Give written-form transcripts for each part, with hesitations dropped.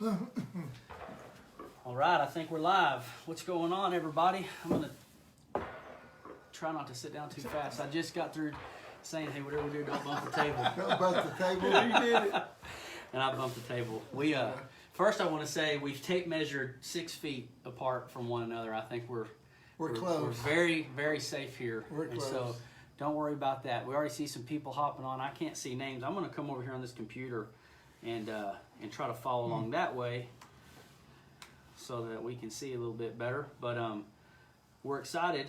All right, I think we're live. What's going on, everybody? I'm going to try not to sit down too fast. I just got through saying, hey, whatever we do, don't bump the table. Don't bump the table. You did it. And I bumped the table. First I want to say we've tape measured 6 feet apart from one another. I think we're close. We're very, very safe here. We're close. So don't worry about that. We already see some people hopping on. I can't see names. I'm going to come over here on this computer and try to follow along that way so that we can see a little bit better. But we're excited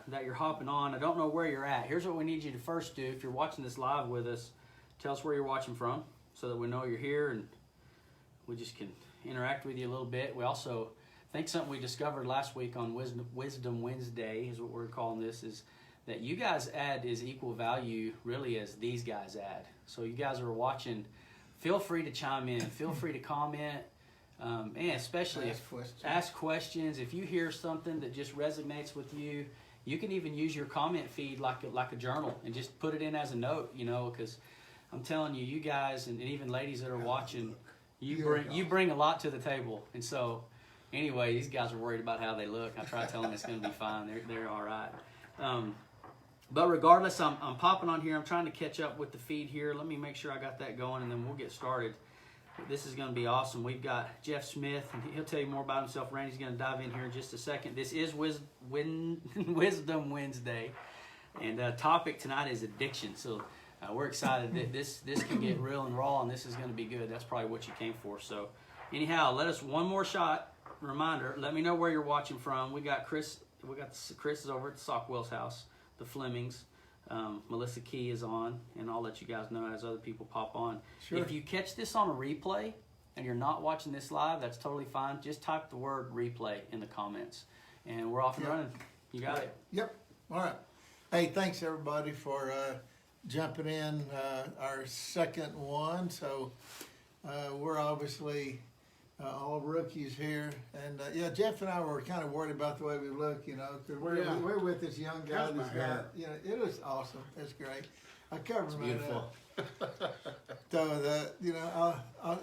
that you're hopping on. I don't know where you're at. Here's what we need you to first do. If you're watching this live with us, tell us where you're watching from so that we know you're here and we just can interact with you a little bit. We also think something we discovered last week on Wisdom Wednesday is what we're calling this, is that you guys add as equal value really as these guys add. So you guys are watching, feel free to chime in, feel free to comment, and especially ask questions. If you hear something that just resonates with you, you can even use your comment feed like a journal and just put it in as a note, because I'm telling you, you guys and even ladies that are watching, you bring a lot to the table. And so anyway, these guys are worried about how they look. I try to tell them it's going to be fine. They're all right. But regardless, I'm popping on here. I'm trying to catch up with the feed here. Let me make sure I got that going, and then we'll get started. This is going to be awesome. We've got Jeff Smith, and he'll tell you more about himself. Randy's going to dive in here in just a second. This is Wisdom Wednesday, and topic tonight is addiction. So we're excited that this can get real and raw, and this is going to be good. That's probably what you came for. So anyhow, let us one more shot. Reminder, let me know where you're watching from. We got Chris is over at the Sockwell's house, the Flemings. Melissa Key is on, and I'll let you guys know as other people pop on. Sure. If you catch this on a replay and you're not watching this live, that's totally fine. Just type the word replay in the comments, and we're off and running. You got it. Yep. All right. Hey, thanks everybody for jumping in our second one. So we're obviously all rookies here, and Jeff and I were kind of worried about the way we look, because we're with this young guy that's got, it was awesome. It's great. I covered him Beautiful. So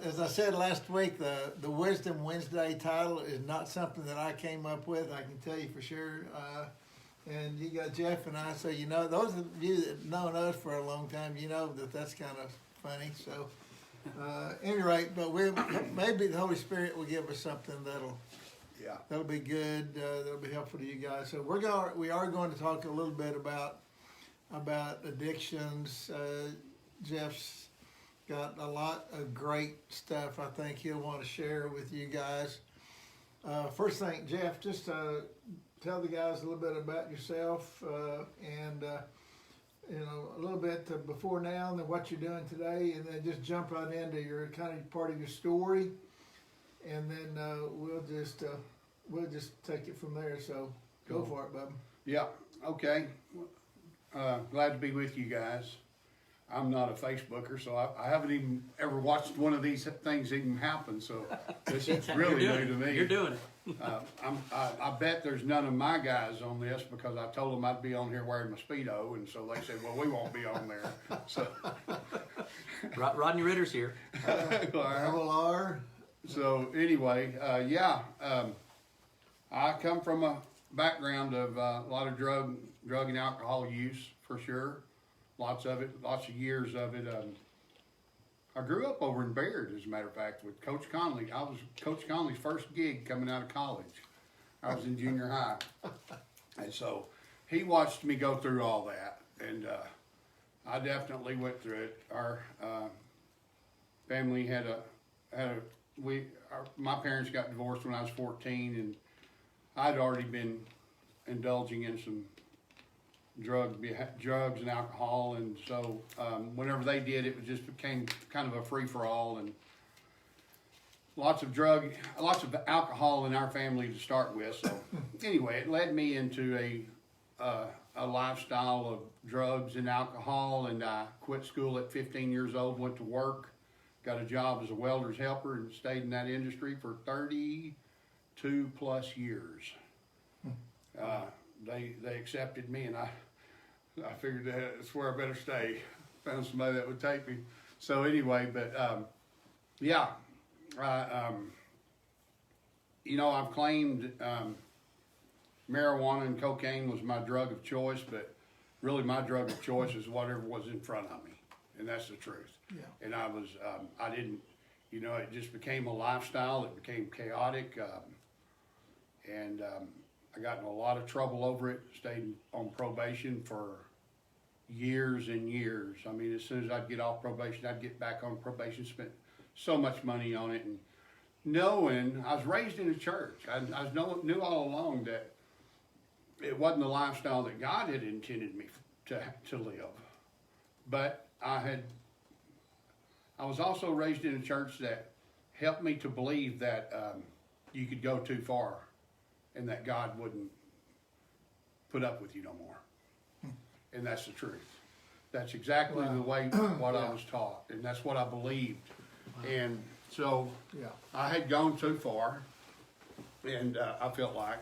as I said last week, the Wisdom Wednesday title is not something that I came up with. I can tell you for sure. And you got Jeff and I, so those of you that known us for a long time, that's kind of funny. So. Any rate, but maybe the Holy Spirit will give us something that'll be good, that'll be helpful to you guys. So we are going to talk a little bit about addictions. Jeff's got a lot of great stuff I think he'll want to share with you guys. First thing, Jeff, just tell the guys a little bit about yourself and a little bit before now and then what you're doing today, and then just jump right into your kind of part of your story, and then we'll just take it from there. So go for it, bub. Yeah. Okay. Glad to be with you guys. I'm not a Facebooker, so I haven't even ever watched one of these things even happen. So this is really new to me. You're doing it. I bet there's none of my guys on this because I told them I'd be on here wearing my Speedo, and so they said, well, we won't be on there. So Rodney Ritter's here. Double R. So anyway, I come from a background of a lot of drug and alcohol use, for sure. Lots of years of it. I grew up over in Baird, as a matter of fact, with Coach Conley. I was Coach Conley's first gig coming out of college. I was in junior high. And so he watched me go through all that. And I definitely went through it. Our family my parents got divorced when I was 14, and I'd already been indulging in some drugs and alcohol, and so whenever they did, it just became kind of a free-for-all, and lots of alcohol in our family to start with. So anyway, it led me into a lifestyle of drugs and alcohol, and I quit school at 15 years old, went to work, got a job as a welder's helper, and stayed in that industry for 32 plus years. They accepted me, and I figured that's where I better stay. Found somebody that would take me. So anyway, but I've claimed marijuana and cocaine was my drug of choice, but really my drug of choice is whatever was in front of me, and that's the truth. Yeah. And I didn't, it just became a lifestyle. It became chaotic, and I got in a lot of trouble over it. Stayed on probation for years and years. I mean, as soon as I'd get off probation, I'd get back on probation. Spent so much money on it, and knowing I was raised in a church, I knew all along that it wasn't the lifestyle that God had intended me to live. But I was also raised in a church that helped me to believe that you could go too far, and that God wouldn't put up with you no more. And that's the truth. That's exactly the way what I was taught, and that's what I believed. And so I had gone too far, and I felt like,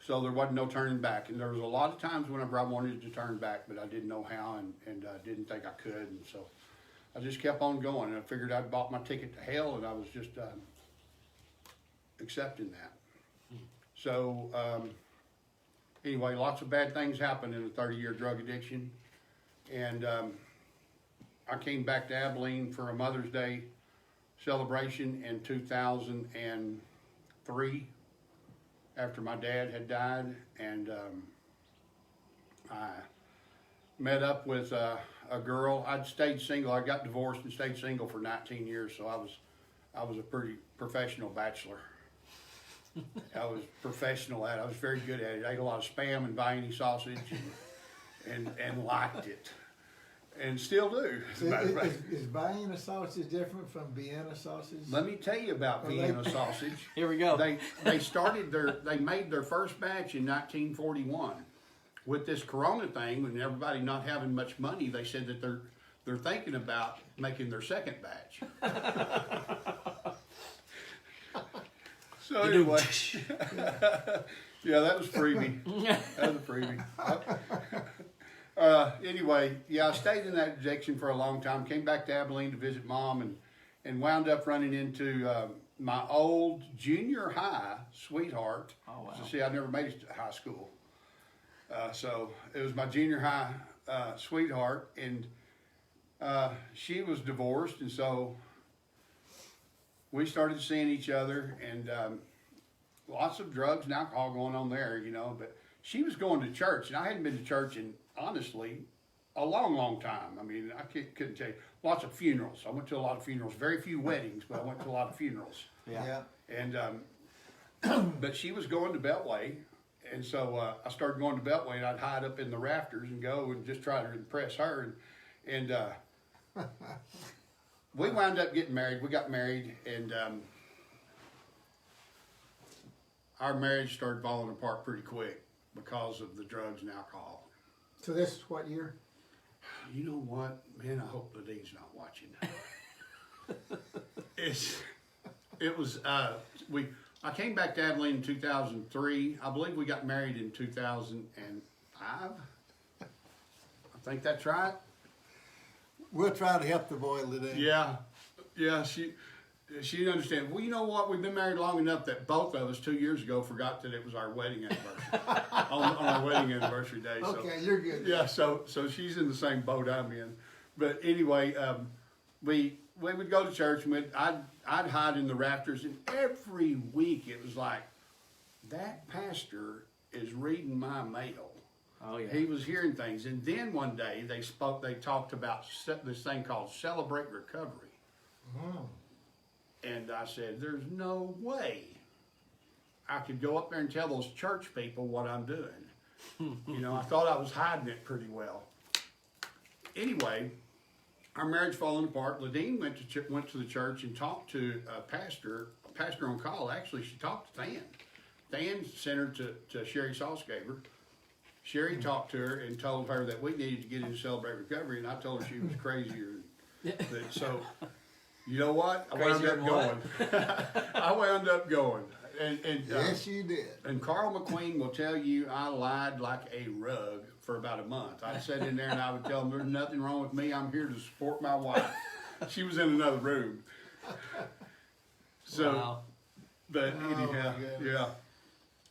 so there wasn't no turning back. And there was a lot of times whenever I wanted to turn back, but I didn't know how, and didn't think I could. And so I just kept on going, and I figured I'd bought my ticket to hell, and I was just accepting that. So anyway, lots of bad things happened in a 30-year drug addiction. And I came back to Abilene for a Mother's Day celebration in 2003 after my dad had died. And I met up with a girl. I'd stayed single. I got divorced and stayed single for 19 years, so I was a pretty professional bachelor. I was professional at it. I was very good at it. I ate a lot of Spam and Vienna sausage and liked it. And still do. Is Vienna sausage different from Vienna sausage? Let me tell you about Vienna sausage. Here we go. They made their first batch in 1941. With this Corona thing, and everybody not having much money, they said that they're thinking about making their second batch. So anyway, yeah, that was freebie. That was a freebie. Anyway, yeah, I stayed in that addiction for a long time. Came back to Abilene to visit Mom, and wound up running into my old junior high sweetheart. Oh, wow. So see, I never made it to high school. So it was my junior high sweetheart, and she was divorced, and so we started seeing each other, and lots of drugs and alcohol going on there, but she was going to church, and I hadn't been to church in, honestly, a long, long time. I mean, I couldn't tell you. Lots of funerals. I went to a lot of funerals. Very few weddings, but I went to a lot of funerals. Yeah. And but she was going to Beltway, and so I started going to Beltway, and I'd hide up in the rafters and go and just try to impress her, and we wound up getting married. We got married, and our marriage started falling apart pretty quick because of the drugs and alcohol. So this is what year? You know what, man? I hope Nadine's not watching. I came back to Abilene in 2003. I believe we got married in 2005. I think that's right. We'll try to help the boy, Lidine. Yeah. She didn't understand. Well, you know what? We've been married long enough that both of us 2 years ago forgot that it was our wedding anniversary on our wedding anniversary day. So, Okay, you're good. Yeah, so she's in the same boat I'm in. But anyway, we would go to church, and I'd hide in the rafters, and every week it was like, that pastor is reading my mail. Oh, yeah. He was hearing things. And then one day they talked about this thing called Celebrate Recovery. Oh. And I said, there's no way I could go up there and tell those church people what I'm doing. I thought I was hiding it pretty well. Anyway, our marriage falling apart. Ladine went to the church and talked to a pastor on call. Actually, she talked to Than. Than sent her to Sherry Salzgaber. Sherry talked to her and told her that we needed to get into Celebrate Recovery, and I told her she was crazier. So, you know what? I wound up going. I wound up going. And Yes, you did. And Carl McQueen will tell you I lied like a rug for about a month. I'd sit in there and I would tell him there's nothing wrong with me. I'm here to support my wife. She was in another room. So, Wow. but Oh, anyhow, my goodness. yeah.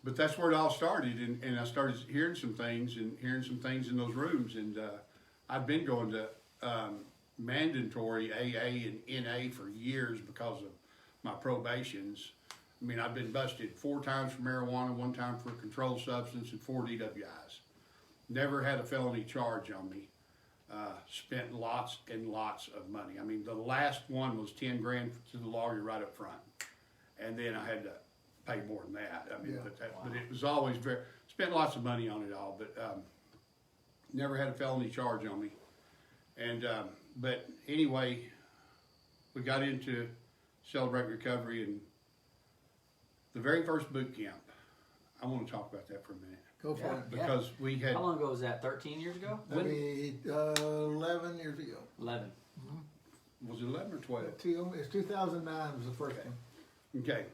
But that's where it all started, and I started hearing some things in those rooms, and I've been going to mandatory AA and NA for years because of my probations. I mean, I've been busted 4 times for marijuana, 1 time for a controlled substance, and 4 DWIs. Never had a felony charge on me. Spent lots and lots of money. I mean, the last one was 10 grand to the lawyer right up front, and then I had to pay more than that. I mean, Yeah. but it was always spent lots of money on it all, but never had a felony charge on me. And but anyway, we got into Celebrate Recovery, and the very first boot camp. I want to talk about that for a minute Go for Yeah. it. because we had. How long ago was that? 13 years ago? That'd be 11 years ago. 11. Was it 11 or 12? It's 2009 was the first Okay. one. Okay.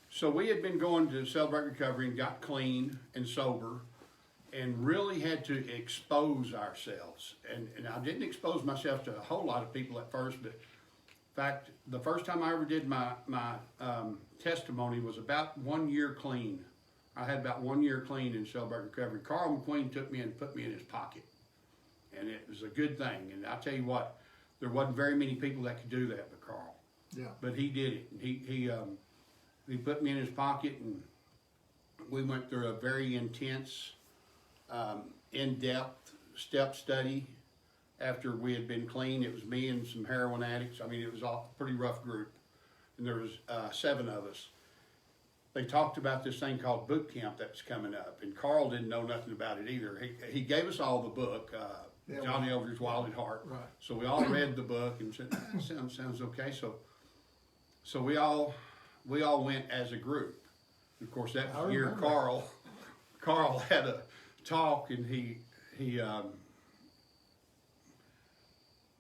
So we had been going to Celebrate Recovery and got clean and sober and really had to expose ourselves. And I didn't expose myself to a whole lot of people at first, but in fact, the first time I ever did my testimony was about 1 year clean. I had about 1 year clean in Celebrate Recovery. Carl McQueen took me and put me in his pocket. And it was a good thing. And I'll tell you what, there wasn't very many people that could do that but Carl. Yeah. But he did it. He put me in his pocket, and we went through a very intense, in-depth step study. After we had been clean, it was me and some heroin addicts. I mean, it was a pretty rough group, and there was 7 of us. They talked about this thing called boot camp that was coming up, and Carl didn't know nothing about it either. He gave us all the book, Yeah, Johnny Elder's Wild at Heart. Right. So we all read the book and said, sounds okay. So we all went as a group. Of course, that I year remember. Carl had a talk, and he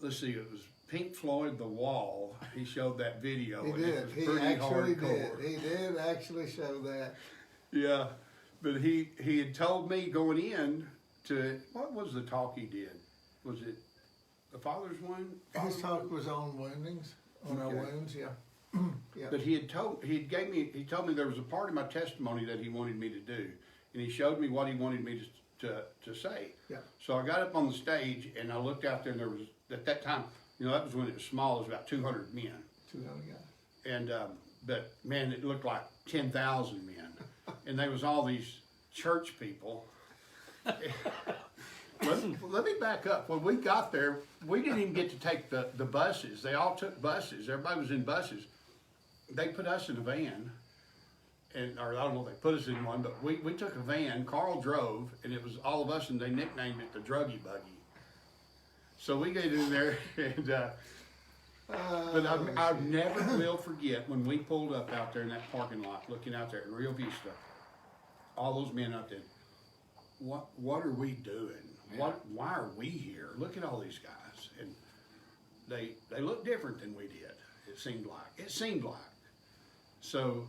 let's see, it was Pink Floyd, The Wall. He showed that video. He and did. It was He pretty actually hardcore. did. He did actually show that. Yeah, but he had told me going in to, what was the talk he did? Was it the Father's one? His talk was on woundings, on our Okay. wounds. Yeah. Yeah. But he told me there was a part of my testimony that he wanted me to do, and he showed me what he wanted me to say. Yeah. So I got up on the stage and I looked out there, and there was, at that time, that was when it was small. It was about 200 men, 200 guys. and but man, it looked like 10,000 men, and there was all these church people. Let me back up. When we got there, we didn't even get to take the buses. They all took buses. Everybody was in buses. They put us in a van, or I don't know if they put us in one, but we took a van. Carl drove, and it was all of us, and they nicknamed it the Druggy Buggy. So we got in there, and but I never will forget when we pulled up out there in that parking lot, looking out there in Rio Vista, all those men out there. What are we doing? Yeah. Why are we here? Look at all these guys, and they look different than we did. It seemed like. So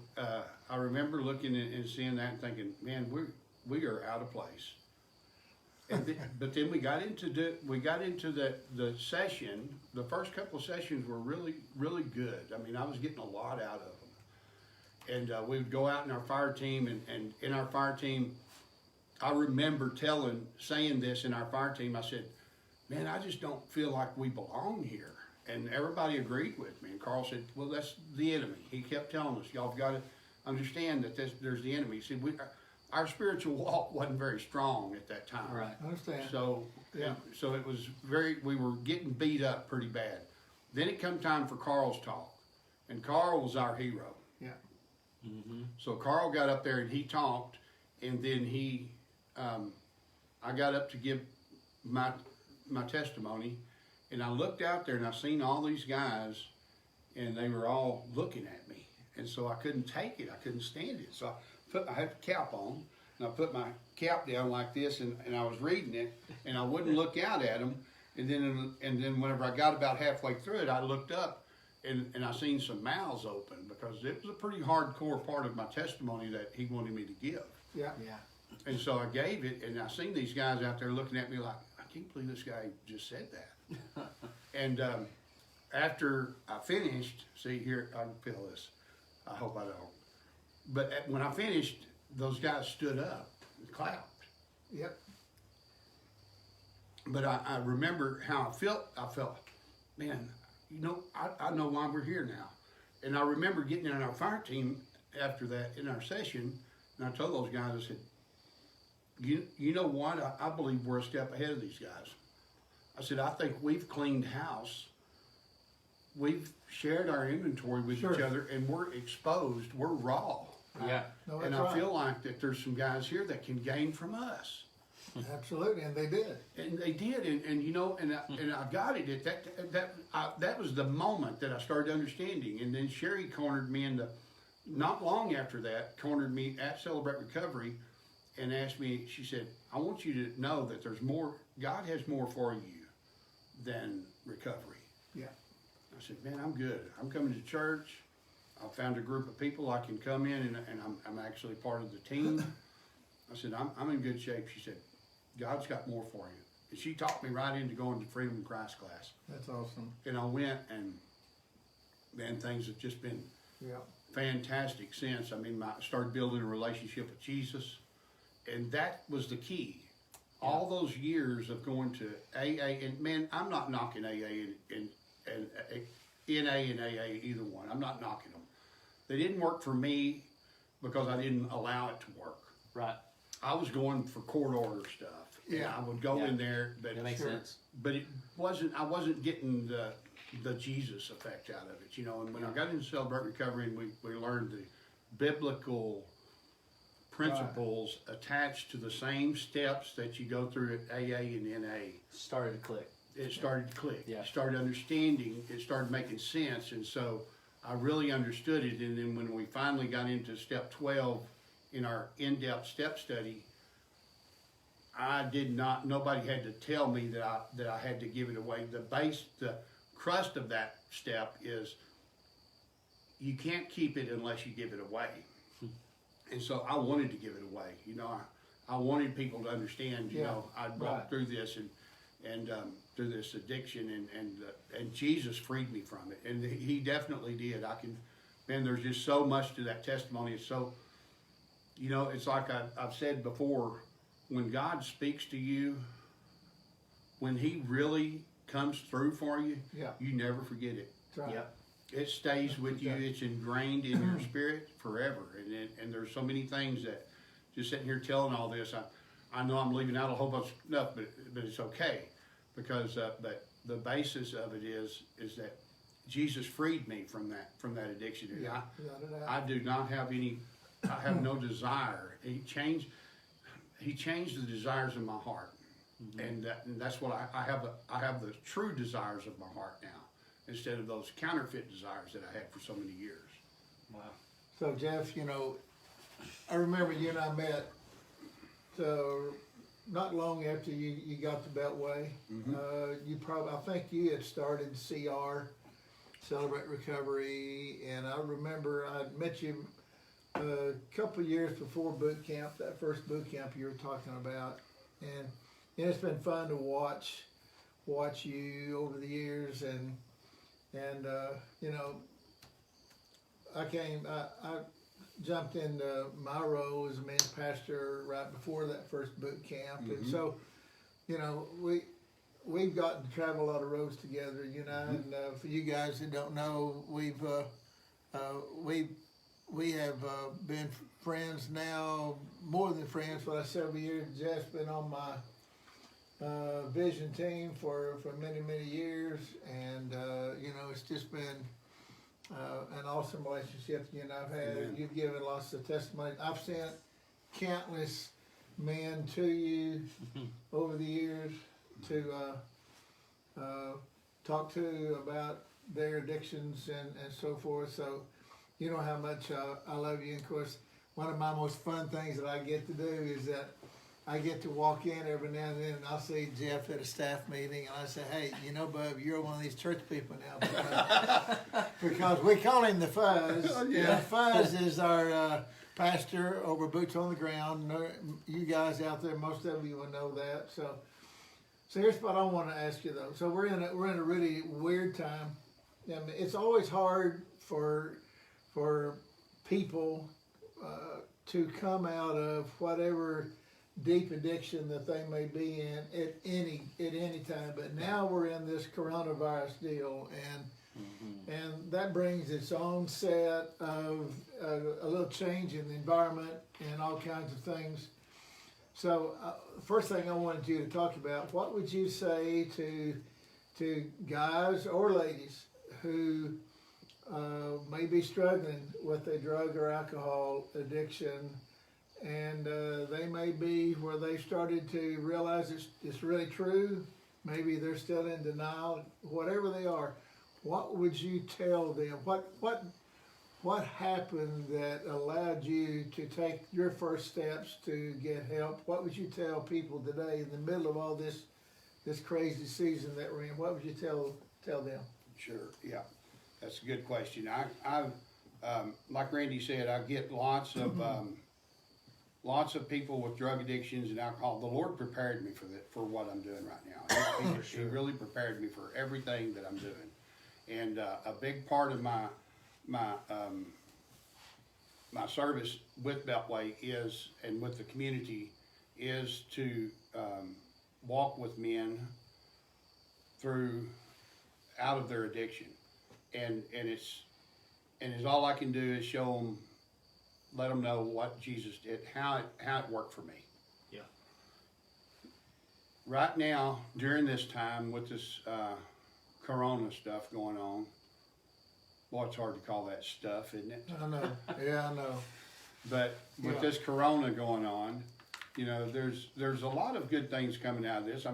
I remember looking and seeing that and thinking, man, we are out of place. And but then we got into the session. The first couple of sessions were really, really good. I mean, I was getting a lot out of them. And we would go out in our fire team, and in our fire team, I remember saying this in our fire team. I said, man, I just don't feel like we belong here. And everybody agreed with me. And Carl said, well, that's the enemy. He kept telling us, y'all have got to understand that there's the enemy. He said, our spiritual walk wasn't very strong at that time. Right. I understand. So, Yeah. so it was we were getting beat up pretty bad. Then it come time for Carl's talk. And Carl was our hero. Yeah. Mm-hmm. So Carl got up there and he talked, and then I got up to give my testimony, and I looked out there and I seen all these guys, and they were all looking at me, and so I couldn't take it. I couldn't stand it. So I had the cap on, and I put my cap down like this, and I was reading it, and I wouldn't look out at them, and then whenever I got about halfway through it, I looked up, and I seen some mouths open, because it was a pretty hardcore part of my testimony that he wanted me to give. Yeah. Yeah. And so I gave it, and I seen these guys out there looking at me like, I can't believe this guy just said that. And after I finished, see here, I can feel this. I hope I don't. But when I finished, those guys stood up and clapped. Yep. But I remember how I felt. I felt, man, I know why we're here now. And I remember getting in our fire team after that in our session, and I told those guys, I said, you know what? I believe we're a step ahead of these guys. I said, I think we've cleaned house. We've shared our inventory with each other, and we're exposed. We're raw. Yeah. No, And that's I right. feel like that there's some guys here that can gain from us. Absolutely, and they did. And they did, and I got it. That was the moment that I started understanding. And then Sherry cornered me not long after that, cornered me at Celebrate Recovery and asked me, she said, I want you to know that there's more, God has more for you than recovery. Yeah. I said, man, I'm good. I'm coming to church. I found a group of people I can come in, and I'm actually part of the team. I said, I'm in good shape. She said, God's got more for you. And she talked me right into going to Freedom in Christ class. That's awesome. And I went, and man, things have just been Yeah. fantastic since. I mean, I started building a relationship with Jesus, and that was the key. All those years of going to AA, and man, I'm not knocking AA and NA and AA, either one. I'm not knocking them. They didn't work for me because I didn't allow it to work. Right. I was going for court order stuff. Yeah. And I would go in there, but That makes sense. But it wasn't. I wasn't getting the Jesus effect out of it, And when I got into Celebrate Recovery, and we learned the biblical principles attached to the same steps that you go through at AA and NA. Started to click. It started to click. Yeah. It started understanding. It started making sense, and so I really understood it. And then when we finally got into step 12 in our in-depth step study, nobody had to tell me that I had to give it away. The crust of that step is you can't keep it unless you give it away. And so I wanted to give it away. I wanted people to understand, I'd walked through this and through this addiction, and Jesus freed me from it. And he definitely did. There's just so much to that testimony. It's so, it's like I've said before, when God speaks to you, when he really comes through for you, you never forget it. That's right. Yep. It stays with you. It's ingrained in your spirit forever. And there's so many things that, just sitting here telling all this, I know I'm leaving out a whole bunch of stuff, but it's okay, because but the basis of it is that Jesus freed me from that addiction. And Yeah. I do not have any. I have no desire. He changed the desires in my heart, and that's what I have. I have the true desires of my heart now, instead of those counterfeit desires that I had for so many years. Wow. So Jeff, I remember you and I met. So not long after you got the Beltway, I think you had started CR, Celebrate Recovery, and I remember I met you a couple years before boot camp, that first boot camp you were talking about, and it's been fun to watch you over the years, and I jumped into my role as a men's pastor right before that first boot camp, and so we've gotten to travel a lot of roads together, and for you guys that don't know, we have been friends now, more than friends, for the last several years. Jeff's been on my vision team for many years, and it's just been an awesome relationship I've had. Amen. You've given lots of testimony. I've sent countless men to you over the years to talk to about their addictions and so forth. So you know how much I love you. And of course, one of my most fun things that I get to do is that I get to walk in every now and then, and I'll see Jeff at a staff meeting, and I say, "Hey, Bub, you're one of these church people now," because we call him the Fuzz. Yeah. Fuzz is our pastor over Boots on the Ground. You guys out there, most of you will know that. So here's what I want to ask you though. So we're in a really weird time. I mean, it's always hard for people to come out of whatever deep addiction that they may be in at any time. But now we're in this coronavirus deal, and that brings its own set of a little change in the environment and all kinds of things. So first thing I wanted you to talk about, what would you say to guys or ladies who may be struggling with a drug or alcohol addiction, and they may be where they started to realize it's really true, maybe they're still in denial, whatever they are, what would you tell them? What happened that allowed you to take your first steps to get help? What would you tell people today in the middle of all this crazy season that we're in? What would you tell them? Sure, yeah, that's a good question. I like Randy said, I get lots of people with drug addictions and alcohol. The Lord prepared me for what I'm doing right now. He really prepared me for everything that I'm doing. And a big part of my service with Beltway is, and with the community, is to walk with men through out of their addiction, and it's all I can do is show them, let them know what Jesus did, how it worked for me. Yeah. Right now, during this time with this Corona stuff going on, boy, it's hard to call that stuff, isn't it? I know. Yeah, I know. But with this Corona going on, you know, there's a lot of good things coming out of this. I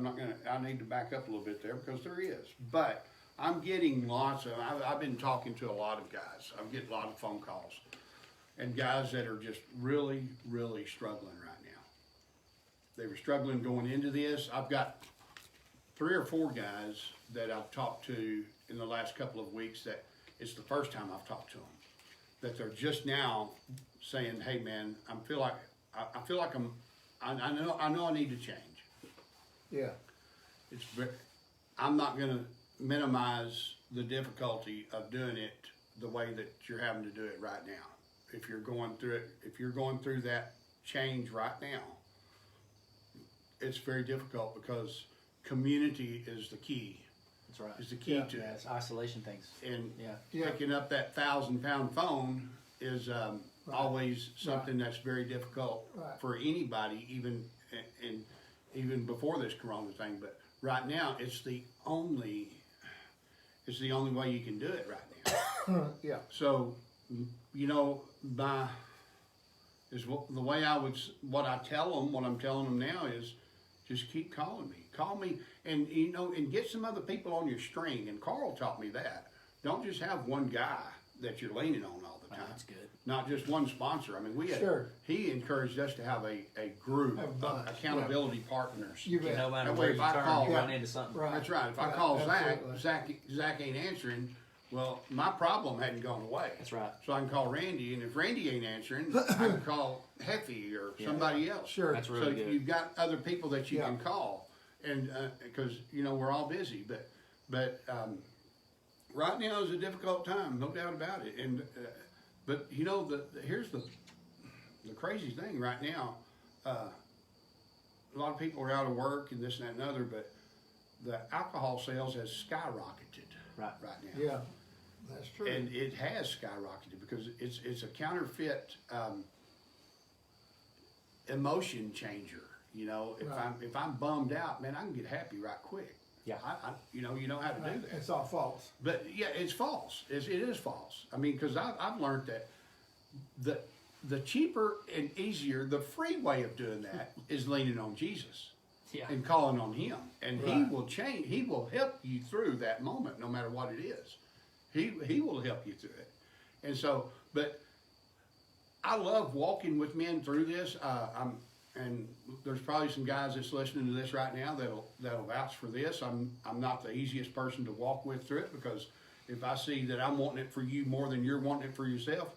need to back up a little bit there because there is. But I'm getting I've been talking to a lot of guys. I'm getting a lot of phone calls. And guys that are just really, really struggling right now. They were struggling going into this. I've got 3 or 4 guys that I've talked to in the last couple of weeks that it's the first time I've talked to them, that they're just now saying, "Hey, man, I feel like I know I need to change." Yeah. I'm not going to minimize the difficulty of doing it the way that you're having to do it right now. If you're going through that change right now, it's very difficult because community is the key. That's right. Is the key to it. It's isolation things. And Yeah. picking up that 1,000-pound phone is always something that's very difficult for anybody, even before this Corona thing. But right now, it's the only way you can do it right now. Yeah. So, you know, the way what I'm telling them now is, just keep calling me. Call me, and you know, and get some other people on your string. And Carl taught me that. Don't just have one guy that you're leaning on all the time. That's good. Not just one sponsor. I mean, he encouraged us to have a group of accountability partners. You bet. No matter That where way you if I turn, call- you run into something. Right. That's right. If I Right, call absolutely. Zach ain't answering. Well, my problem hadn't gone away. That's right. So I can call Randy, and if Randy ain't answering, I can call Heffy or somebody else. Sure. That's really good. You've got other people that you Yeah. can call, and because you know we're all busy. But right now is a difficult time, no doubt about it. And but you know here's the crazy thing right now. A lot of people are out of work and this and that and other, but the alcohol sales has skyrocketed Right now. Yeah. That's true. And it has skyrocketed because it's a counterfeit emotion changer. You know, if I'm bummed out, man, I can get happy right quick. Yeah. You know how to do that. It's all false. But yeah, it's false. It is false. I mean, because I've learned that the cheaper and easier, the free way of doing that is leaning on Jesus. Yeah. And calling on Him, and He Right. will change. He will help you through that moment, no matter what it is. He will help you through it. And so, but I love walking with men through this. And there's probably some guys that's listening to this right now that'll vouch for this. I'm not the easiest person to walk with through it, because if I see that I'm wanting it for you more than you're wanting it for yourself,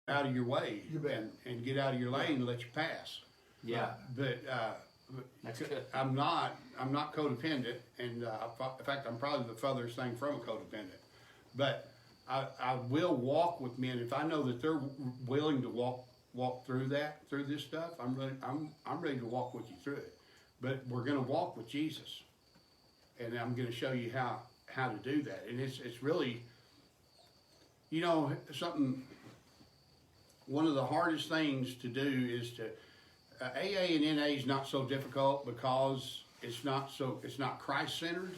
out of your way You bet. and get out of your lane and let you pass. Yeah. But That's good. I'm not codependent, and in fact, I'm probably the furthest thing from a codependent. But I will walk with men if I know that they're willing to walk through this stuff. I'm ready to walk with you through it. But we're going to walk with Jesus, and I'm going to show you how to do that. And it's really, you know, something. One of the hardest things to do is to AA and NA is not so difficult because it's not Christ centered.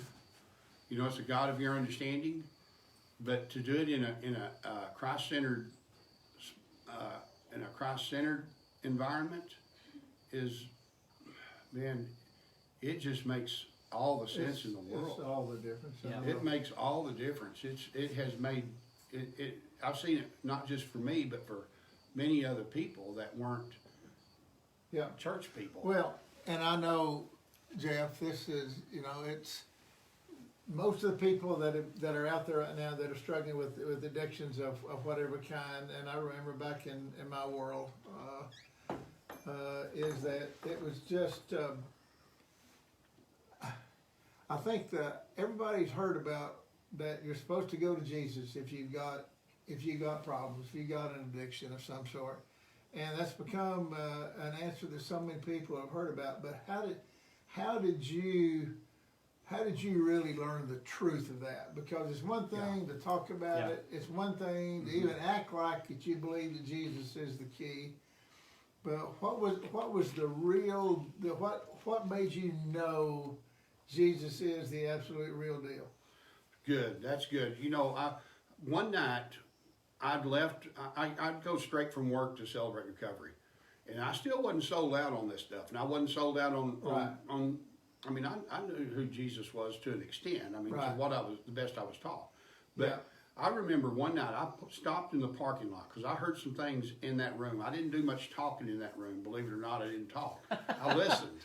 You know, it's a God of your understanding. But to do it in a Christ centered environment is, man, it just makes all the sense in the world. It's all the difference. Yeah. It makes all the difference. It has made it. I've seen it not just for me, but for many other people that weren't church people. Well, and I know, Jeff, this is, you know, it's most of the people that are out there right now that are struggling with addictions of whatever kind. And I remember back in my world, is that it was just. I think that everybody's heard about that you're supposed to go to Jesus if you got problems, if you got an addiction of some sort, and that's become an answer that so many people have heard about. But how did you really learn the truth of that? Because it's one thing to talk about it. It's one thing to even act like that you believe that Jesus is the key. But what was the real? What made you know Jesus is the absolute real deal? Good, that's good. You know, one night I'd left. I'd go straight from work to Celebrate Recovery, and I still wasn't sold out on this stuff, and I wasn't sold out on. I mean, I knew who Jesus was to an extent. I mean, to the best I was taught. But I remember one night I stopped in the parking lot because I heard some things in that room. I didn't do much talking in that room. Believe it or not, I didn't talk. I listened.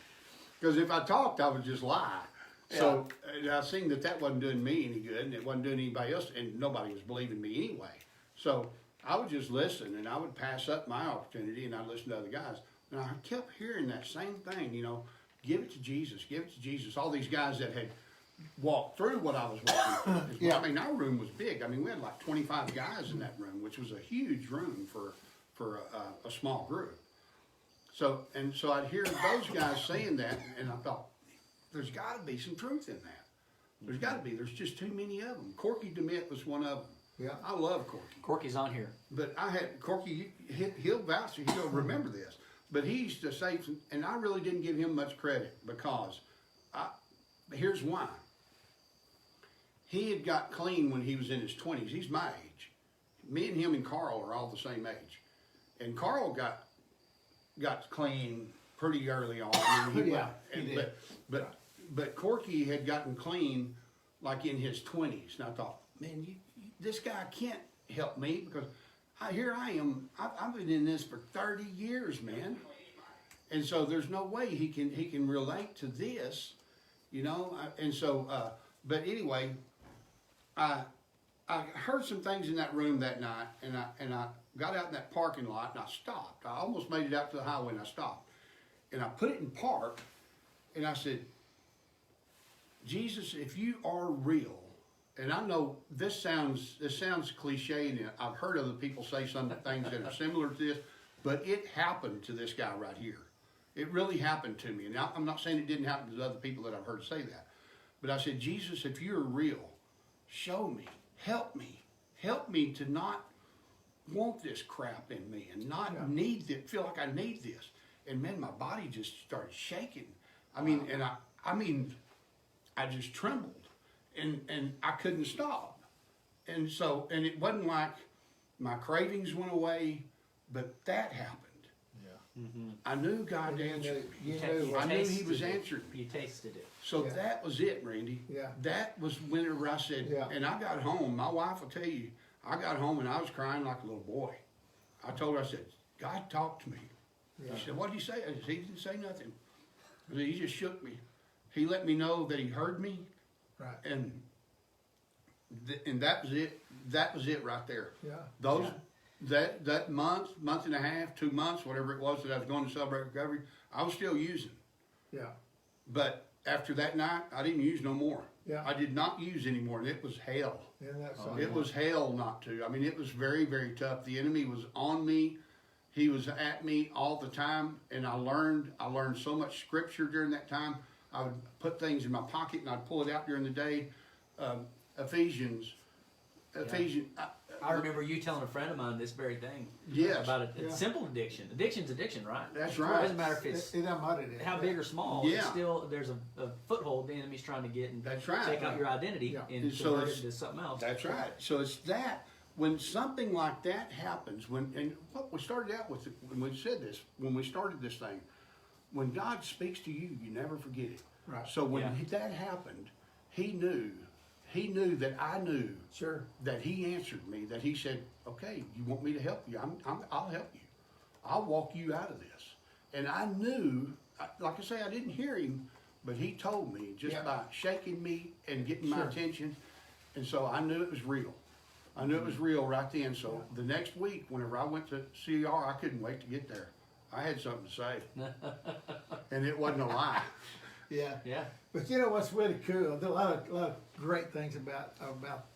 Because if I talked, I would just lie. So I seen that wasn't doing me any good, and it wasn't doing anybody else, and nobody was believing me anyway. So I would just listen, and I would pass up my opportunity, and I'd listen to other guys. And I kept hearing that same thing, you know, give it to Jesus, give it to Jesus. All these guys that had walked through what I was walking through. I mean, our room was big. I mean, we had like 25 guys in that room, which was a huge room for a small group. So I'd hear those guys saying that, and I thought, there's got to be some truth in that. There's got to be. There's just too many of them. Corky DeMitt was one of them. Yeah. I love Corky. Corky's on here. But I had Corky, he'll vouch, he'll remember this. But he used to say, and I really didn't give him much credit because, here's why. He had got clean when he was in his 20s. He's my age. Me and him and Carl are all the same age. And Carl got clean pretty early on. I mean, he did. But Corky had gotten clean like in his 20s. And I thought, man, this guy can't help me because here I am. I've been in this for 30 years, man. And so there's no way he can relate to this, you know. But anyway, I heard some things in that room that night, and I got out in that parking lot and I stopped. I almost made it out to the highway and I stopped, and I put it in park, and I said, Jesus, if you are real, and I know this sounds cliche, and I've heard other people say some things that are similar to this, but it happened to this guy right here. It really happened to me, and I'm not saying it didn't happen to other people that I've heard say that, but I said, Jesus, if you're real, show me, help me to not want this crap in me and not feel like I need this. And man, my body just started shaking. I mean, and I just trembled, and I couldn't stop. And it wasn't like my cravings went away, but that happened. Yeah. Mm-hmm. I knew God answered me. I knew He was answering me. You tasted it. So that was it, Randy. Yeah. That was whenever I said, and I got home. My wife will tell you, I got home and I was crying like a little boy. I told her, I said, God talked to me. Yeah. She said, what did He say? I said, He didn't say nothing. I said, He just shook me. He let me know that He heard me. Right. And that was it. That was it right there. Yeah. That month and a half, 2 months, whatever it was that I was going to Celebrate Recovery, I was still using. Yeah. But after that night, I didn't use no more. Yeah. I did not use anymore, and it was hell. And that's It was hell not to. I mean, it was very, very tough. The enemy was on me. He was at me all the time, and I learned so much scripture during that time. I would put things in my pocket, and I'd pull it out during the day. Ephesians. I remember you telling a friend of mine this very thing. Yes. About it. Yeah. Simple addiction. Addiction's addiction, right? That's It right. doesn't matter if it's it doesn't matter. It is. how big or small. Yeah. It's still there's a foothold the enemy's trying to get and That's right. take out your identity Yeah. and So convert it it's- into something else. That's right. So it's that when something like that happens, and what we started out with when we said this, when we started this thing, when God speaks to you, you never forget it. Right. So when Yeah. that happened, He knew that I knew Sure. that He answered me. That He said, "Okay, you want me to help you? I'll help you. I'll walk you out of this." And I knew, like I say, I didn't hear Him, but He told me just Yeah. by shaking me and getting my Sure. attention, and so I knew it was real. I knew it was real right then. So the next week, whenever I went to CR, I couldn't wait to get there. I had something to say, and it wasn't a lie. Yeah. Yeah. But you know what's really cool? There are a lot of great things about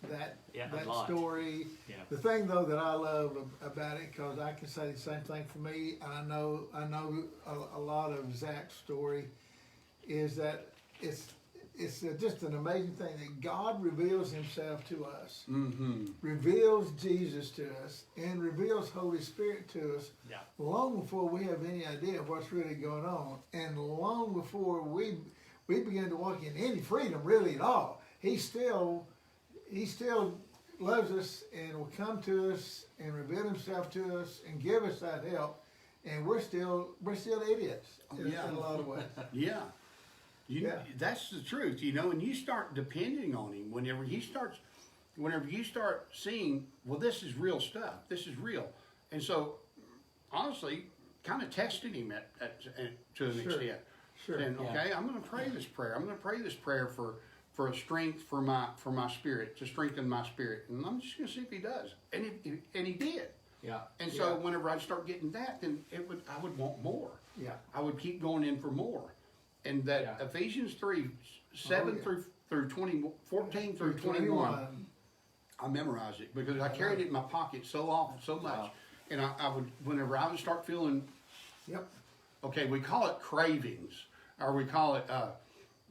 that Yeah, a that lot. story. Yeah. The thing though that I love about it, because I can say the same thing for me. I know a lot of Zach's story is that it's just an amazing thing that God reveals Himself to us, reveals Jesus to us, and reveals Holy Spirit to us Yeah. long before we have any idea of what's really going on, and long before we begin to walk in any freedom really at all. He still loves us and will come to us and reveal Himself to us and give us that help, and we're still idiots in a lot of ways. Yeah. Yeah. That's the truth, and you start depending on Him whenever you start seeing, well, this is real stuff. This is real. And so, honestly, kind of tested Him to an extent. Sure. And Yeah. okay, I'm going to pray this prayer. I'm going to pray this prayer for a strength for my spirit, to strengthen my spirit. And I'm just going to see if He does. And He did. Yeah. And so Yeah. whenever I start getting that, then I would want more. Yeah. I would keep going in for more. And that Yeah. Ephesians 3:7 Oh, yeah. through 14 through 21, I memorized it because I carried it in my pocket so often, so much. Wow. And I would, whenever I would start feeling, Yep. okay, we call it cravings, or we call it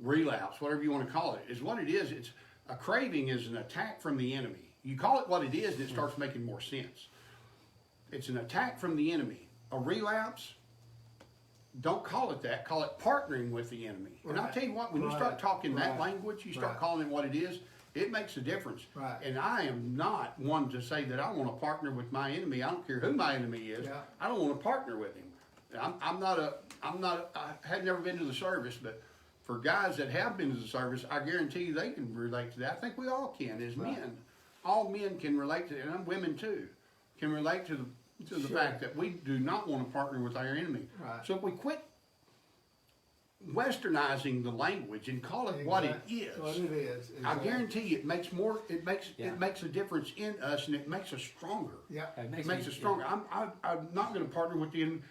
relapse, whatever you want to call it, is what it is. It's a craving is an attack from the enemy. You call it what it is, and it starts making more sense. It's an attack from the enemy. A relapse, don't call it that. Call it partnering with the enemy. And I'll Right. tell you what, when you Right. start talking that Right. language, you start Right. calling it what it is, it makes a difference. Right. And I am not one to say that I want to partner with my enemy. I don't care who my enemy is. Yeah. I don't want to partner with him. I had never been to the service, but for guys that have been to the service, I guarantee you they can relate to that. I think we all can as Right. men. All men can relate to it, and women too, can relate to the Sure. fact that we do not want to partner with our enemy. Right. So if we quit westernizing the language and call it what it is, What it is. I exactly. guarantee you it makes Yeah. it makes a difference in us, and it makes us stronger. Yeah. It It makes us stronger. I'm not going to partner with the enemy.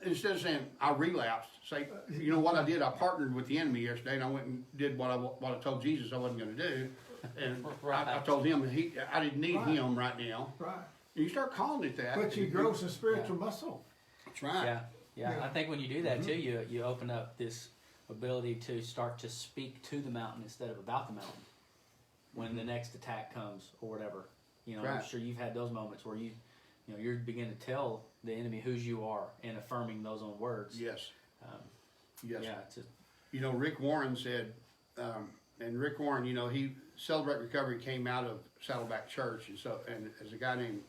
Instead of saying I relapsed, say, you know what I did? I partnered with the enemy yesterday, and I went and did what I told Jesus I wasn't going to do, and I told him I didn't need Right. him right now. Right. And you start calling it that. But you grow some spiritual muscle. That's right. Yeah. Yeah. Yeah. I think when you do that too, you open up this ability to start to speak to the mountain instead of about the mountain when the next attack comes or whatever. I'm Right. sure you've had those moments where you're beginning to tell the enemy whose you are and affirming those own words. Yes. Yes. Yeah. It's just, Rick Warren said, and Rick Warren, he Celebrate Recovery came out of Saddleback Church, and as a guy named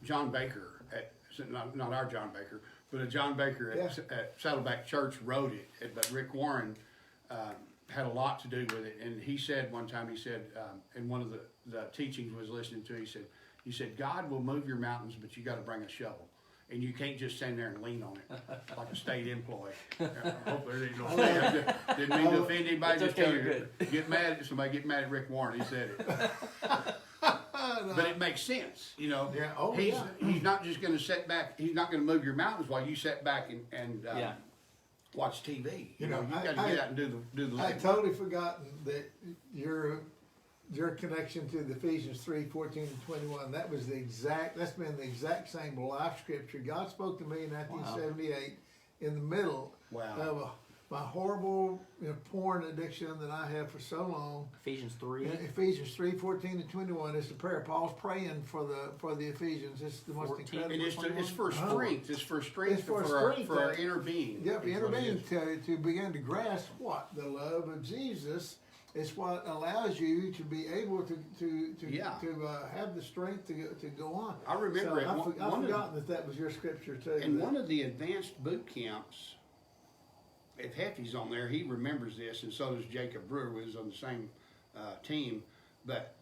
John Baker, not our John Baker, but a John Baker at Saddleback Church wrote it. But Rick Warren had a lot to do with it, and he said one time, in one of the teachings was listening to, he said, God will move your mountains, but you got to bring a shovel. And you can't just stand there and lean on it like a state employee. I hope there ain't no didn't mean to offend anybody. It's Just okay, tell you're you, somebody get mad at Rick Warren. He said it, but it makes sense. Yeah. Oh, he's yeah. he's not just going to set back. He's not going to move your mountains while you set back and Yeah. watch TV. You know, you I- got to get out and do the I labor. totally forgotten that your connection to the Ephesians 3:14-21. That's been the exact same life scripture. God spoke to me in 1978 in the middle Wow. of my horrible porn addiction that I have for so long. Ephesians 3. Ephesians 3:14-21 is the prayer. Paul's praying for the Ephesians. It's the most 14. incredible. And it's for strength. It's for strength It's for for strength, our inner being. Yep, is inner what it being is. to begin to grasp what the love of Jesus is, what allows you to be able to Yeah. have the strength to go on. I remember So it. I've One of- forgotten that was your scripture too. And that- one of the advanced boot camps, if Hefty's on there, he remembers this, and so does Jacob Brewer, who was on the same team. But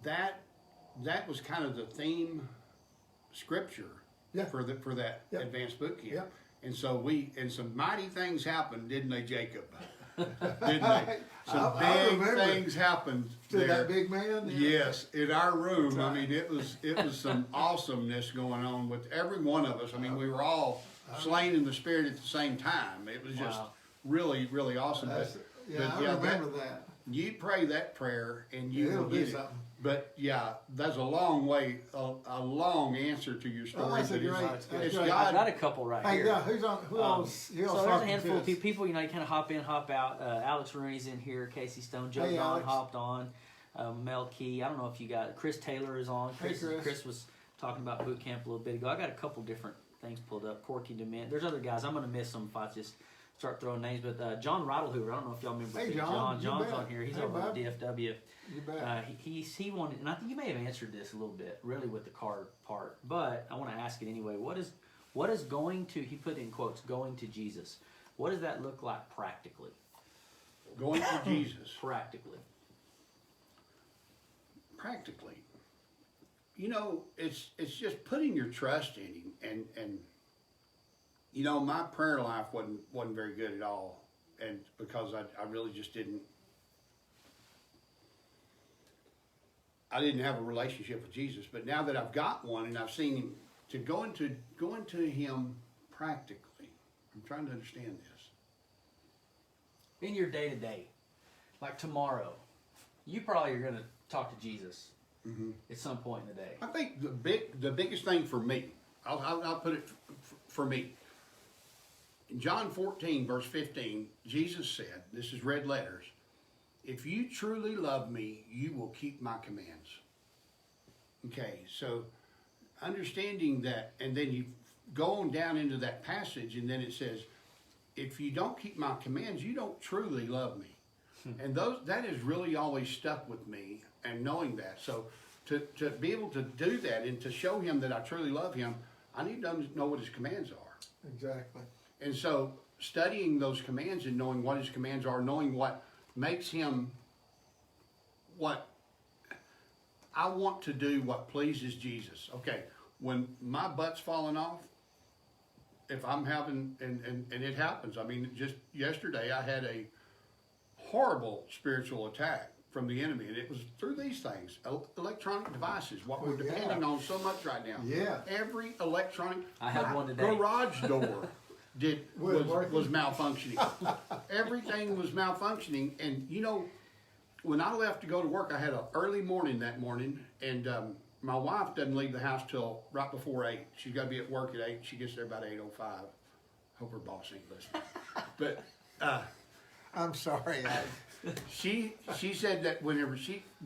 that was kind of the theme scripture Yeah. for that Yep. advanced boot camp. Yep. And so some mighty things happened, didn't they, Jacob? Didn't they? Some I big remember. things happened to there. that big man. Yes, in our room. Right. I mean, it was some awesomeness going on with every one of us. I mean, we were all slain in the spirit at the same time. It was just Wow. really, really awesome. I But remember that. you pray that prayer and you It'll will do get it. something. But yeah, that's a long way, a long answer to your story. that's a but it's- great- it's that's God. great. I've got a couple right Hey, here. yeah, who else? Who else So there's a talking handful to of us? people, you kind of hop in, hop out. Alex Rooney's in here, Casey Stone, Joe Hey, Don Alex. hopped on, Mel Key. I don't know if you got Chris Taylor is on. Hey, Chris. Chris was talking about boot camp a little bit ago. I got a couple different things pulled up. Corky Dement. There's other guys. I'm going to miss them if I just start throwing names. But John Riddlehoover, I don't know if y'all remember. Hey, Big John, you John's bet. on here. He's Hey, over at bud. DFW. You bet. He wanted, and I think you may have answered this a little bit, really, with the card part. But I want to ask it anyway. What is going to? He put in quotes, going to Jesus. What does that look like practically? Going to Jesus. Practically. Practically, you know, it's just putting your trust in him, and you know, my prayer life wasn't very good at all, and because I really just didn't have a relationship with Jesus. But now that I've got one and I've seen him, to go into him practically, I'm trying to understand this. In your day to day, like tomorrow, you probably are going to talk to Jesus at some point in the day. I think the biggest thing for me, I'll put it for me. In John 14, verse 15, Jesus said, this is red letters, if you truly love me, you will keep my commands. Okay, so understanding that, and then you go on down into that passage, and then it says, if you don't keep my commands, you don't truly love me. And that has really always stuck with me, and knowing that. So to be able to do that and to show him that I truly love him, I need to know what his commands are. Exactly. And so studying those commands and knowing what his commands are, knowing what makes him, what I want to do, what pleases Jesus. Okay, when my butt's falling off, if I'm having, and it happens, I mean, just yesterday I had a horrible spiritual attack from the enemy, and it was through these things, electronic devices, what we're Oh, yeah. depending on so much right now. Yeah. Every electronic, I had my one today. garage door Working. was malfunctioning. Everything was malfunctioning, and you know, when I left to go to work, I had an early morning that morning, and my wife doesn't leave the house till right before 8. She's got to be at work at 8. She gets there about 8:05. Hope her boss ain't listening. But I'm sorry. she said that whenever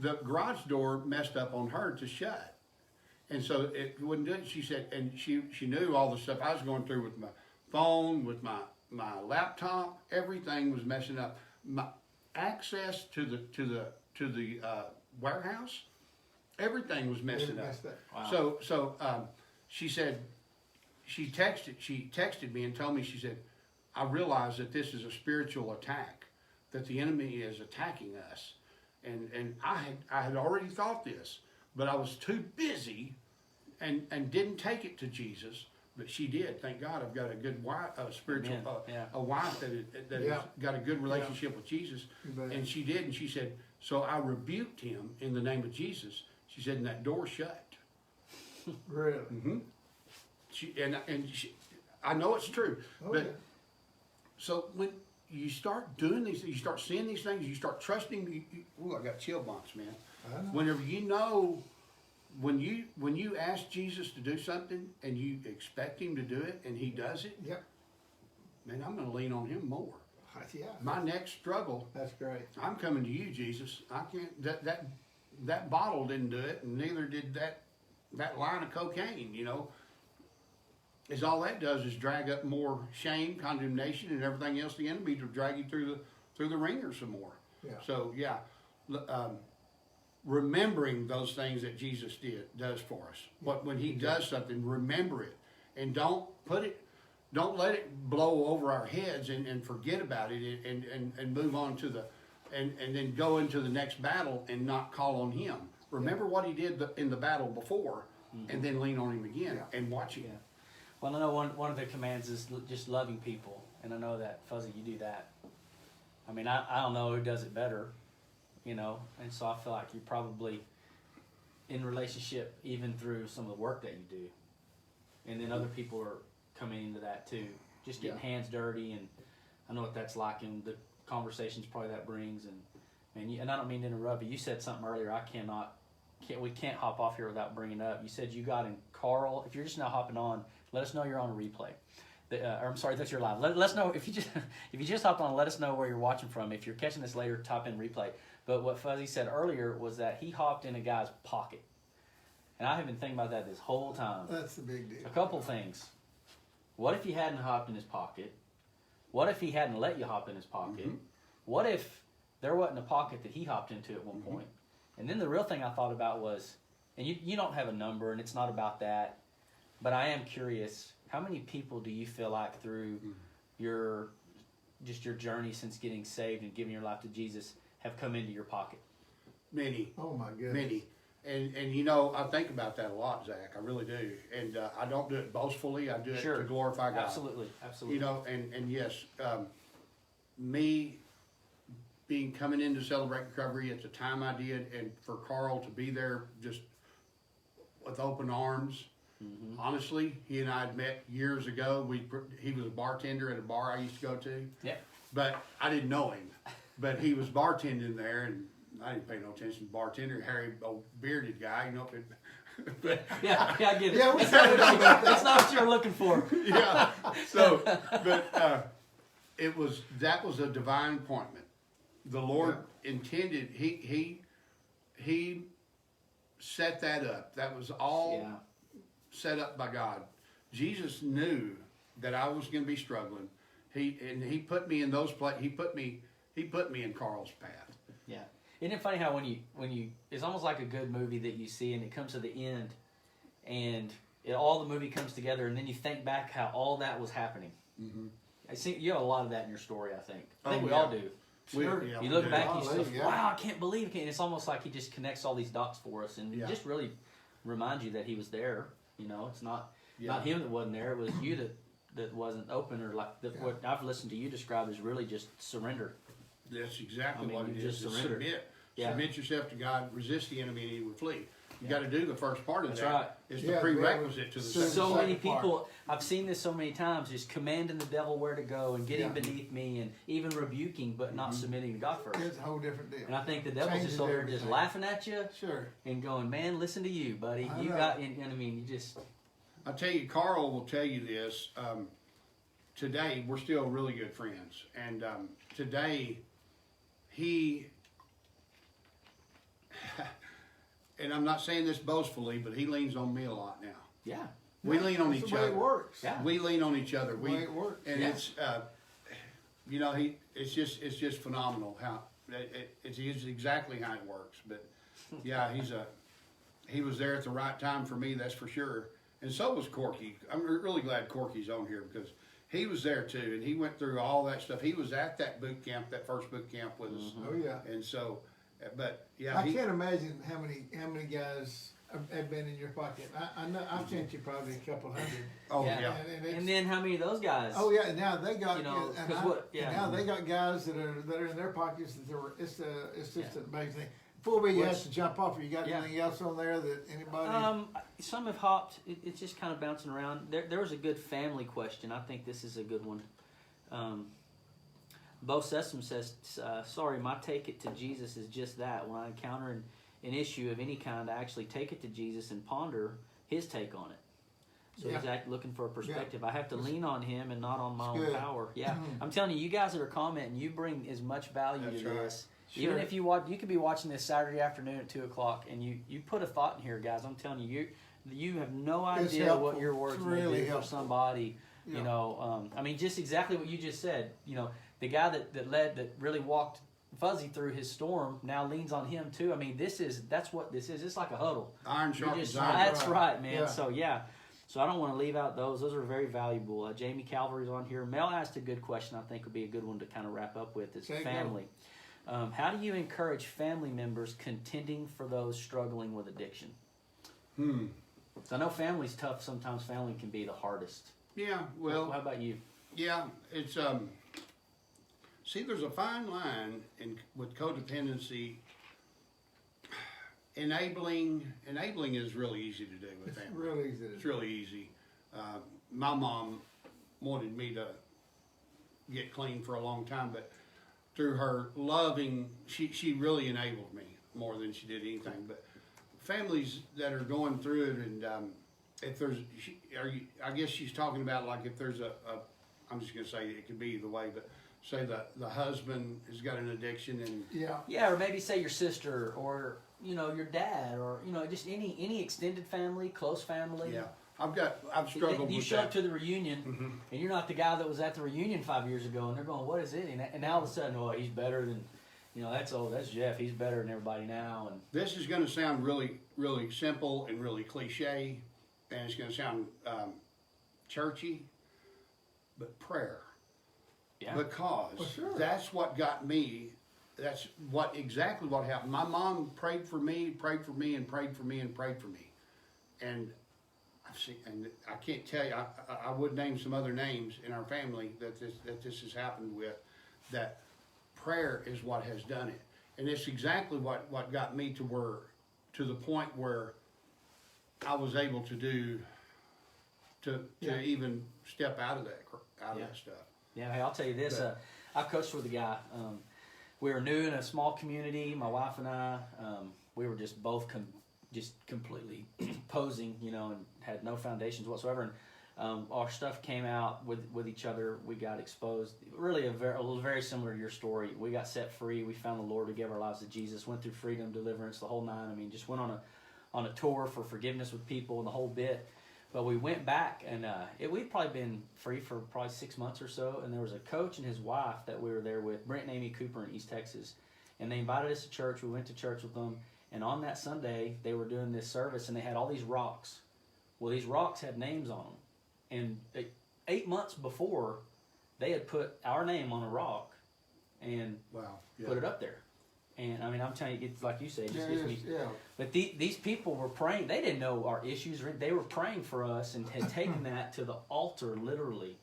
the garage door messed up on her to shut, and so it wouldn't do it. She said, and she knew all the stuff I was going through with my phone, with my laptop. Everything was messing up. My access to the warehouse, everything was messing up. messed up. Wow. So she said, she texted me and told me, she said, I realize that this is a spiritual attack, that the enemy is attacking us. And I had already thought this, but I was too busy and didn't take it to Jesus. But she did. Thank God, I've got a good wife, a spiritual, Amen. Yeah. a wife that Yeah. has got a good relationship with Jesus. You bet. And she did. And she said, so I rebuked him in the name of Jesus. She said, and that door shut. Really? She, I know it's true. Oh, But yeah. So when you start doing these, you start seeing these things, you start trusting. Ooh, I got chill bumps, man. I know. Whenever you know, when you ask Jesus to do something and you expect him to do it and he does it, Yep. man, I'm going to lean on him more. Yeah. My next struggle, That's great. I'm coming to you, Jesus. I can't. That bottle didn't do it, and neither did that line of cocaine. You know, is all that does is drag up more shame, condemnation, and everything else. The enemy to drag you through the ringer some more. Yeah. So yeah, remembering those things that Jesus does for us. But when he does something, remember it, and don't let it blow over our heads and forget about it and move on to and then go into the next battle and not call on him. Remember what he did in the battle before, and then lean on him again and watch him. Yeah. Well, I know one of the commands is just loving people, and I know that, Fuzzy, you do that. I mean, I don't know who does it better, you know, and so I feel like you're probably in relationship even through some of the work that you do, and then other people are coming into that too, just getting hands dirty, and I know what that's like, and the conversations probably that brings, and I don't mean to interrupt, but you said something earlier we can't hop off here without bringing up. You said you got in Carl. If you're just now hopping on, let us know you're on a replay. Or I'm sorry, that's your live. Let us know if you just hopped on. Let us know where you're watching from. If you're catching this later, type in replay. But what Fuzzy said earlier was that he hopped in a guy's pocket, and I have been thinking about that this whole time. That's the big deal. A couple things. What if you hadn't hopped in his pocket? What if he hadn't let you hop in his pocket? Mm-hmm. What if there wasn't a pocket that he hopped into at one point? And then the real thing I thought about was, and you don't have a number, and it's not about that, but I am curious, how many people do you feel like through your journey since getting saved and giving your life to Jesus have come into your pocket? Many. Oh my goodness. Many. And you know, I think about that a lot, Zach. I really do. And I don't do it boastfully. I do it to glorify God. Absolutely. You know, and yes, me coming in to Celebrate Recovery at the time I did, and for Carl to be there just with open arms. Mm-hmm. Honestly, he and I had met years ago. He was a bartender at a bar I used to go to. Yeah. But I didn't know him. But he was bartending there, and I didn't pay no attention to the bartender, hairy, old bearded guy, you know. But yeah, I get it. Yeah, we That's not what you're looking for. Yeah. So, but that was a divine appointment. The Lord intended. He set that up. That was all set up by God. Jesus knew that I was going to be struggling. He put me in those places. He put me in Carl's path. Yeah. Isn't it funny how when you it's almost like a good movie that you see and it comes to the end and all the movie comes together and then you think back how all that was happening. Mm-hmm. I think you have a lot of that in your story. I think we all do. Sure. You look back and you say, wow, I can't believe it. And it's almost like he just connects all these dots for us and just really reminds you that he was there. You know, it's not him that wasn't there. It was you that wasn't open, or like what I've listened to you describe is really just surrender. That's exactly what it is. Just Submit. Yeah. Submit yourself to God. Resist the enemy, and he will flee. You got to do the first part of That's that. Right. It's the prerequisite to the second. So many people, I've seen this so many times, just commanding the devil where to go and getting beneath me and even rebuking, but not submitting to God first. It's a whole different deal. And I think the devil's just over there just laughing at you, and going, "Man, listen to you, buddy. You got." And I mean, you just. I'll tell you, Carl will tell you this. Today, we're still really good friends, and today, he. And I'm not saying this boastfully, but he leans on me a lot now. Yeah. We lean on each other. That's the way it works. Yeah. We lean on each other. The way it works. And it's, you know, it's just phenomenal how it's exactly how it works. But yeah, he was there at the right time for me. That's for sure. And so was Corky. I'm really glad Corky's on here because he was there too, and he went through all that stuff. He was at that boot camp, that first boot camp with us. Oh yeah. And so. But yeah, I can't imagine how many guys have been in your pocket. I know I've sent you probably a couple hundred. Oh yeah. And then how many of those guys? Oh yeah. Now they got now they got guys that are in their pockets that it's just an amazing thing. Before we have to jump off, you got anything else on there that anybody? Some have hopped. It's just kind of bouncing around. There was a good family question. I think this is a good one. Bo Sessom says, sorry, my take it to Jesus is just that. When I encounter an issue of any kind, I actually take it to Jesus and ponder his take on it. So Yeah. he's looking for a perspective. Yeah. I have to lean on him and not on my own good. power. Yeah, I'm telling you, you guys that are commenting, you bring as much value That's to right. this. Even if you watch, you could be watching this Saturday afternoon at 2:00, and you put a thought in here, guys. I'm telling you, you have no It's idea helpful. what your words It's may really do for helpful. somebody. Yeah. You know, I mean, just exactly what you just said. You know, the guy that really walked Fuzzy through his storm now leans on him too. I mean, that's what this is. It's like a huddle. Iron You're sharpens just- iron. That's right, man. Yeah. So yeah. So I don't want to leave out those. Those are very valuable. Jamie Calvary's on here. Mel asked a good question. I think would be a good one to kind of wrap up with. Is Okay, go. family. How do you encourage family members contending for those struggling with addiction? So I know family's tough. Sometimes family can be the hardest. Yeah, well, How about you? yeah, it's see, there's a fine line with codependency. Enabling is really easy to do with It's family. really easy to It's do. really easy. My mom wanted me to get clean for a long time, but through her loving, she really enabled me more than she did anything. But families that are going through it, and if there's, I guess she's talking about like if there's I'm just gonna say it could be either way, but say the husband has got an addiction and Yeah. Yeah, or maybe say your sister, or your dad, or just any extended family, close family. yeah, I've struggled You with show that. up to the reunion, and you're not the guy that was at the reunion 5 years ago, and they're going, "What is it?" And now all of a sudden, oh, he's better than, that's Jeff. He's better than everybody now, and This is going to sound really, really simple and really cliche, and it's going to sound churchy, but prayer. yeah, Because Well, sure. that's what got me. That's exactly what happened. My mom prayed for me, and prayed for me, and prayed for me. And I've seen, and I can't tell you. I would name some other names in our family that this has happened with. That prayer is what has done it, and it's exactly what got me to the point where I was able to Yeah. even step out of that Yeah. stuff. yeah. Hey, I'll tell you this. I coached with a guy. We were new in a small community. My wife and I, we were just both just completely posing, and had no foundations whatsoever. And our stuff came out with each other. We got exposed. Really, it was very similar to your story. We got set free. We found the Lord. We gave our lives to Jesus. Went through freedom, deliverance, the whole nine. I mean, just went on a tour for forgiveness with people and the whole bit. But we went back, and we'd probably been free for probably 6 months or so. And there was a coach and his wife that we were there with, Brent and Amy Cooper in East Texas. And they invited us to church. We went to church with them. And on that Sunday, they were doing this service, and they had all these rocks. Well, these rocks had names on them. And 8 months before, they had put our name on a rock and Wow. Yeah. put it up there. And I mean, I'm telling you, it's like you said, it just Yeah, gets me. yeah. But these people were praying. They didn't know our issues. They were praying for us and had taken that to the altar, literally.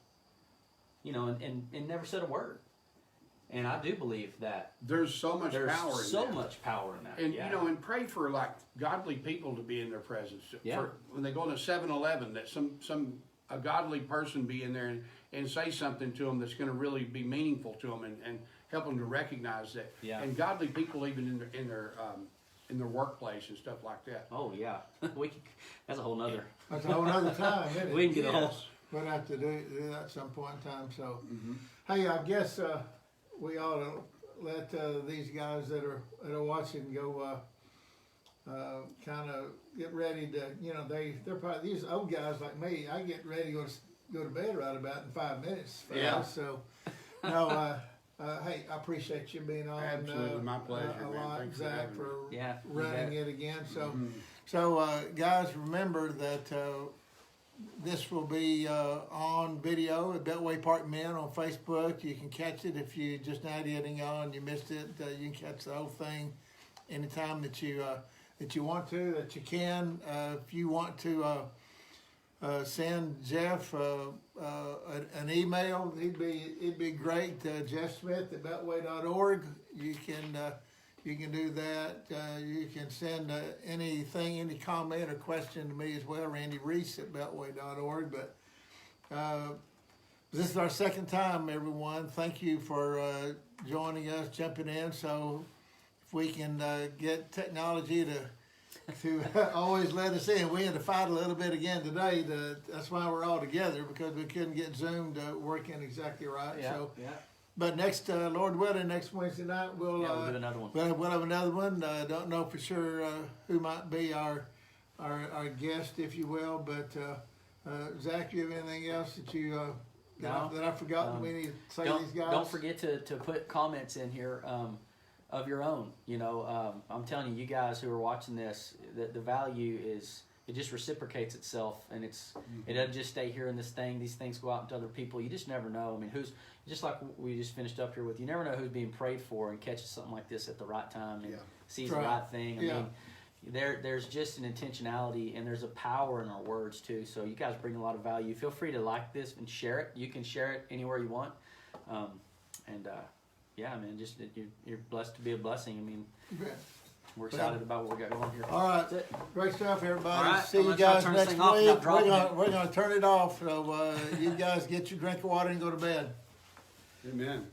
And never said a word. And I do believe that There's so much there's power in so that. much power in that. And yeah. and pray for like godly people to be in their presence. Yeah. For when they go to 7-Eleven, that a godly person be in there and say something to them that's going to really be meaningful to them and help them to recognize that. Yeah. And godly people even in their workplace and stuff like that. Oh yeah, that's a whole nother. That's a whole nother time, isn't it? We can get a whole. Yes. We'll have to do that at some point in time. So, hey, I guess we ought to let these guys that are watching go kind of get ready to. They're probably these old guys like me. I get ready to go to bed right about in 5 minutes. Yeah. So, no. Hey, I appreciate you being on. Absolutely, my pleasure, a man. lot, Thanks for Zach, having me. for Yeah, you running bet. it again. So, guys, remember that this will be on video at Beltway Park Men on Facebook. You can catch it if you just not getting on, you missed it. You can catch the whole thing anytime that you want to, that you can. If you want to send Jeff an email, it'd be great. Jeff Smith at beltway.org. You can do that. You can send anything, any comment or question to me as well, Randy Reese at beltway.org. But This is our second time, everyone. Thank you for joining us, jumping in. So if we can get technology to always let us in. We had to fight a little bit again today. That's why we're all together, because we couldn't get Zoom to working exactly right. Yeah, So, yeah. but next, Lord willing, next Wednesday night we'll do another one. We'll have another one. Don't know for sure who might be our guest, if you will. But Zach, you have anything else that you that I've forgotten? We need to say these guys. Don't forget to put comments in here of your own. You know, I'm telling you, you guys who are watching this, the value is, it just reciprocates itself, and it doesn't just stay here in this thing. These things go out to other people. You just never know. I mean, who's, just like we just finished up here with, you never know who's being prayed for and catches something like this at the right time and sees the right thing. I mean, there's just an intentionality, and there's a power in our words too. So you guys bring a lot of value. Feel free to like this and share it. You can share it anywhere you want. Yeah, man, just you're blessed to be a blessing. I mean, we're excited about what we got going here. All right, great stuff, everybody. All right, See I'm you gonna try to guys turn this next thing off week. without dropping it. We're gonna turn it off. So you guys get your drink of water and go to bed. Amen.